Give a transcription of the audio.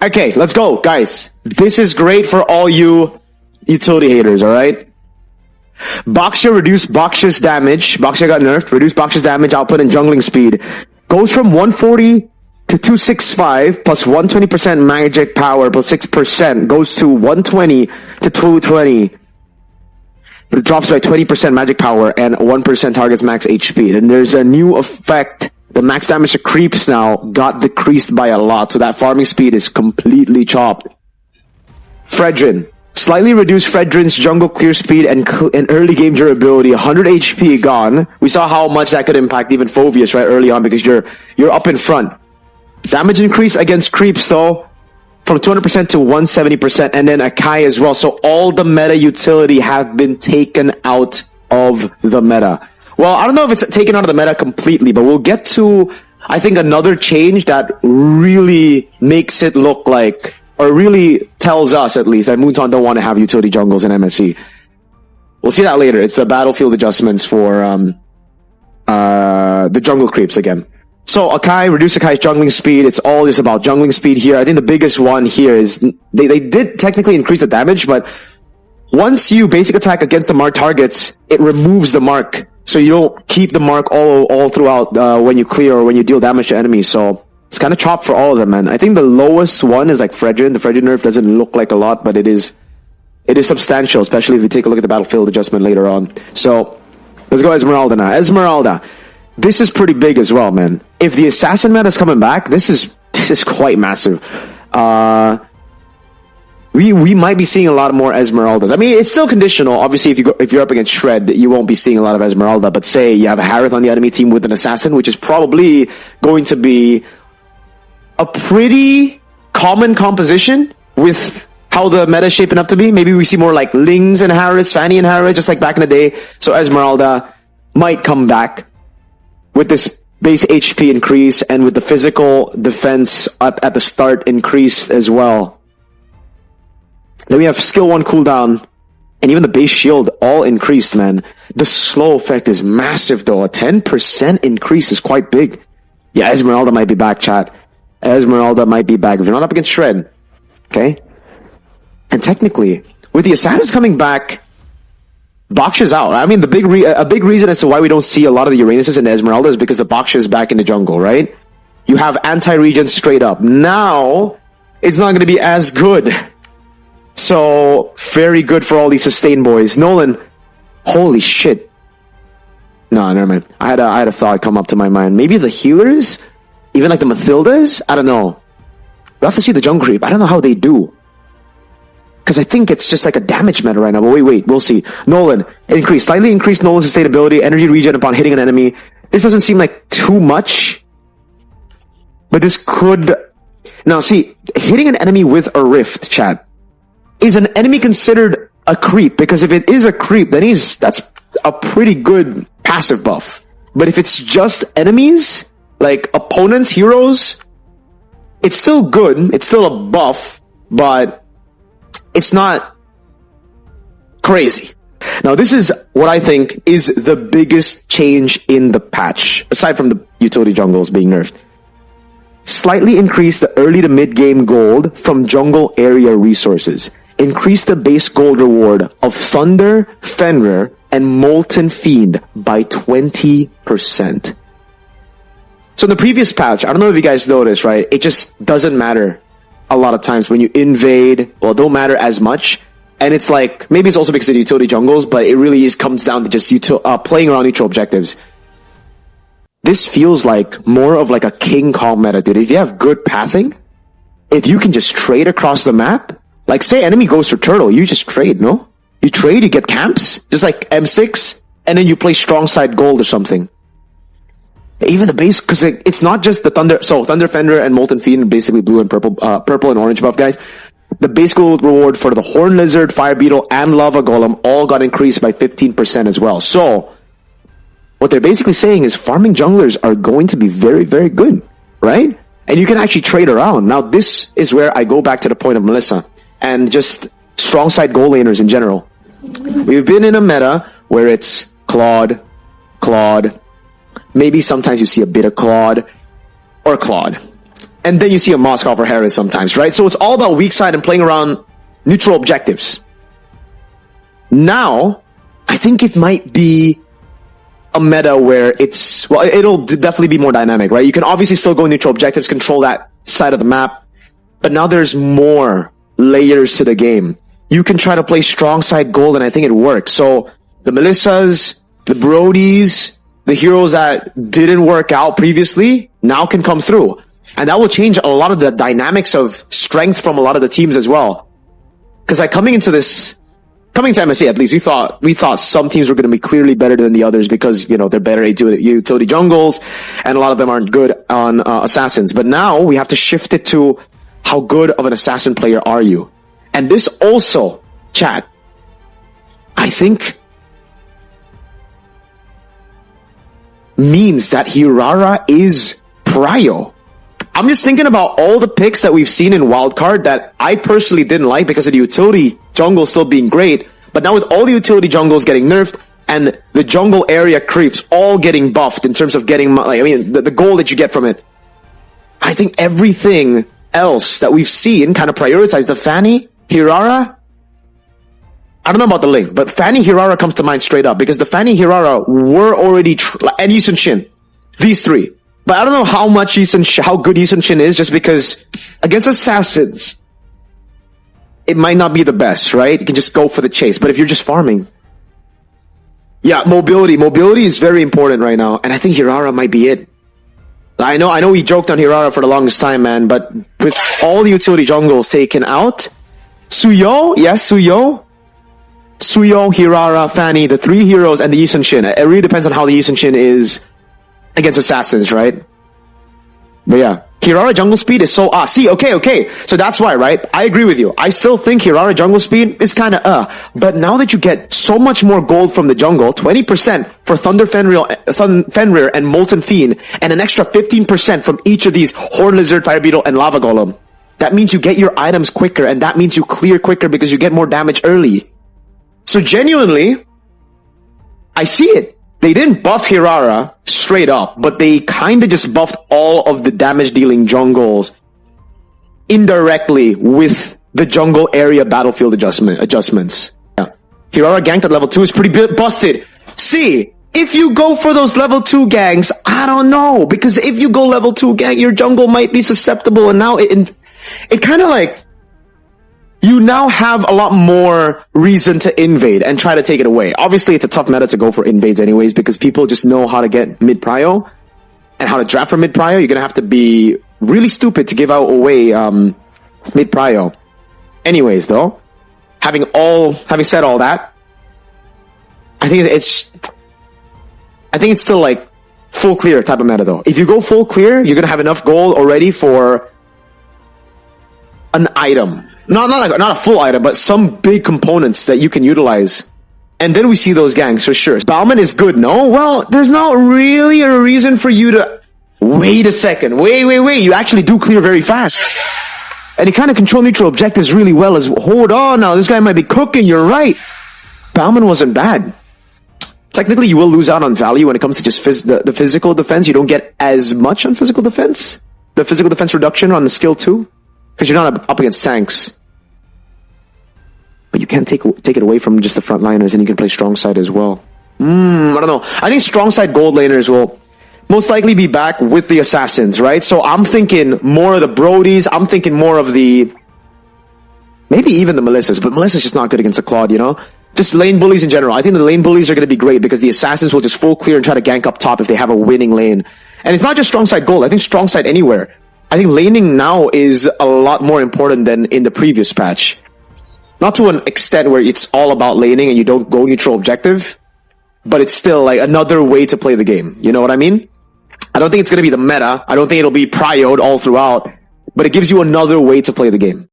Okay, let's go, guys. This is great for all you utility haters, alright? Boxer reduced Boxer's damage. Boxer got nerfed. Reduced Boxer's damage, output, and jungling speed. Goes from 140 to 265 plus 120% magic power plus 6%. Goes to 120 to 220. But it drops by 20% magic power and 1% targets max HP. And there's a new effect. The max damage to creeps now got decreased by a lot, so that farming speed is completely chopped. Fredrin. Slightly reduced Fredrin's jungle clear speed and early game durability. 100 HP gone. We saw how much that could impact even Phoveus right early on because you're up in front. Damage increase against creeps though from 200% to 170%, and then Akai as well. So all the meta utility have been taken out of the meta. Well, I don't know if it's taken out of the meta completely, but we'll get to, I think, another change that really makes it look like, or really tells us at least, that Moonton don't want to have utility jungles in MSC. We'll see that later. It's the battlefield adjustments for the jungle creeps again. So Akai, reduce Akai's jungling speed. It's all just about jungling speed here. I think the biggest one here is they did technically increase the damage, but once you basic attack against the mark targets, it removes the mark. So you don't keep the mark all throughout when you clear or when you deal damage to enemies. So it's kind of chopped for all of them, man. I think the lowest one is like Fredrin. The Fredrin nerf doesn't look like a lot, but it is substantial, especially if you take a look at the battlefield adjustment later on. So let's go Esmeralda now. Esmeralda. This is pretty big as well, man. If the assassin meta is coming back, this is quite massive. We might be seeing a lot more Esmeraldas. I mean, it's still conditional. Obviously, if you're up against Shred, you won't be seeing a lot of Esmeralda. But say you have a Harith on the enemy team with an assassin, which is probably going to be a pretty common composition with how the meta is shaping up to be. Maybe we see more like Lings and Hariths, Fanny and Harith, just like back in the day. So Esmeralda might come back with this base HP increase and with the physical defense at the start increased as well. Then we have skill 1 cooldown and even the base shield all increased, man. The slow effect is massive though. A 10% increase is quite big. Yeah, Esmeralda might be back, chat. Esmeralda might be back if you're not up against Shred. Okay? And technically, with the assassins coming back, Box is out. I mean, a big reason as to why we don't see a lot of the Uranuses and the Esmeralda is because the Box is back in the jungle, right? You have anti-regen straight up. Now, it's not going to be as good. So, very good for all these sustain boys. Nolan, holy shit. No, never mind. I had a thought come up to my mind. Maybe the healers, even like the Mathildas? I don't know. We'll have to see the jungle creep. I don't know how they do. Because I think it's just like a damage meta right now. But wait, we'll see. Nolan, slightly increased Nolan's sustainability, energy regen upon hitting an enemy. This doesn't seem like too much. But this could... Now see, hitting an enemy with a rift, chat. Is an enemy considered a creep? Because if it is a creep, then that's a pretty good passive buff. But if it's just enemies, like opponents, heroes, it's still good. It's still a buff, but it's not crazy. Now, this is what I think is the biggest change in the patch, aside from the utility jungles being nerfed. Slightly increase the early to mid-game gold from jungle area resources. Increase the base gold reward of Thunder, Fenrir, and Molten Fiend by 20%. So in the previous patch, I don't know if you guys noticed, right? It just doesn't matter a lot of times when you invade. Well, it don't matter as much. And it's like, maybe it's also because of the utility jungles, but it really comes down to just playing around neutral objectives. This feels like more of like a King Kong meta, dude. If you have good pathing, if you can just trade across the map, like say enemy goes for turtle, you just trade, no? You trade, you get camps, just like M6, and then you play strong side gold or something. Even the base, because it's not just the Thunder, so Thunder Fender and Molten Fiend, basically blue and purple and orange buff, guys. The base gold reward for the Horn Lizard, Fire Beetle, and Lava Golem all got increased by 15% as well. So, what they're basically saying is farming junglers are going to be very, very good, right? And you can actually trade around. Now, this is where I go back to the point of Melissa and just strong side goal laners in general. We've been in a meta where it's Claude, maybe sometimes you see a bit of Claude, or Claude. and then you see a Moskov or Harris sometimes, right? So it's all about weak side and playing around neutral objectives. Now, I think it might be a meta where it's, well, it'll definitely be more dynamic, right? You can obviously still go neutral objectives, control that side of the map, but now there's more layers to the game. You can try to play strong side gold, and I think it works. So the Melissas, the Brodies, the heroes that didn't work out previously now can come through. And that will change a lot of the dynamics of strength from a lot of the teams as well. Because like coming to MSC at least, we thought some teams were going to be clearly better than the others because, you know, they're better at utility jungles, and a lot of them aren't good on assassins. But now we have to shift it to how good of an assassin player are you? And this also, chat, I think means that Hirara is prio. I'm just thinking about all the picks that we've seen in wildcard that I personally didn't like because of the utility jungle still being great. But now with all the utility jungles getting nerfed and the jungle area creeps all getting buffed in terms of getting, like, I mean, the goal that you get from it, I think everything else that we've seen kind of prioritize the Fanny, Hirara. I don't know about the link, but Fanny, Hirara comes to mind straight up because the Fanny, Hirara were already, and Yi Sun-shin, these three. But I don't know how much how good Yi Sun-shin is, just because against assassins, it might not be the best, right? You can just go for the chase. But if you're just farming, yeah, mobility is very important right now, and I think Hirara might be it. I know we joked on Hirara for the longest time, man, but with all the utility jungles taken out, Suyo, yes, Suyo, Hirara, Fanny, the three heroes, and the Yi Sun-shin. It really depends on how the Yi Sun-shin is against assassins, right? But yeah, Hirara jungle speed is so okay. So that's why, right? I agree with you. I still think Hirara jungle speed is kind of but now that you get so much more gold from the jungle, 20% for Thunder Fenrir and Molten Fiend, and an extra 15% from each of these Horn Lizard, Fire Beetle, and Lava Golem. That means you get your items quicker, and that means you clear quicker because you get more damage early. So genuinely, I see it. They didn't buff Hirara straight up, but they kind of just buffed all of the damage-dealing jungles indirectly with the jungle area battlefield adjustments. Yeah. Hirara ganked at level 2 is pretty busted. See, if you go for those level 2 ganks, I don't know, because if you go level 2 gank, your jungle might be susceptible, and now it kind of like, you now have a lot more reason to invade and try to take it away. Obviously, it's a tough meta to go for invades anyways, because people just know how to get mid-prio and how to draft for mid-prio. You're going to have to be really stupid to give away mid-prio. Anyways, though, having said all that, I think it's still like full clear type of meta, though. If you go full clear, you're going to have enough gold already for an item, not a full item, but some big components that you can utilize. And then we see those gangs for sure. Bauman is good, no? Well, there's not really a reason for you to wait a second. Wait. You actually do clear very fast. And he kind of control neutral objectives really well. As hold on now, this guy might be cooking. You're right. Bauman wasn't bad. Technically, you will lose out on value when it comes to just the physical defense. You don't get as much on physical defense. The physical defense reduction on the skill 2. Because you're not up against tanks. But you can't take it away from just the frontliners, and you can play strong side as well. I don't know. I think strong side gold laners will most likely be back with the assassins, right? So I'm thinking more of the Brodies. I'm thinking more of the, maybe even the Melissas. But Melissa's just not good against the Claude, you know? Just lane bullies in general. I think the lane bullies are going to be great because the assassins will just full clear and try to gank up top if they have a winning lane. And it's not just strong side gold. I think strong side anywhere. I think laning now is a lot more important than in the previous patch. Not to an extent where it's all about laning and you don't go neutral objective, but it's still like another way to play the game. You know what I mean? I don't think it's going to be the meta. I don't think it'll be prioed all throughout, but it gives you another way to play the game.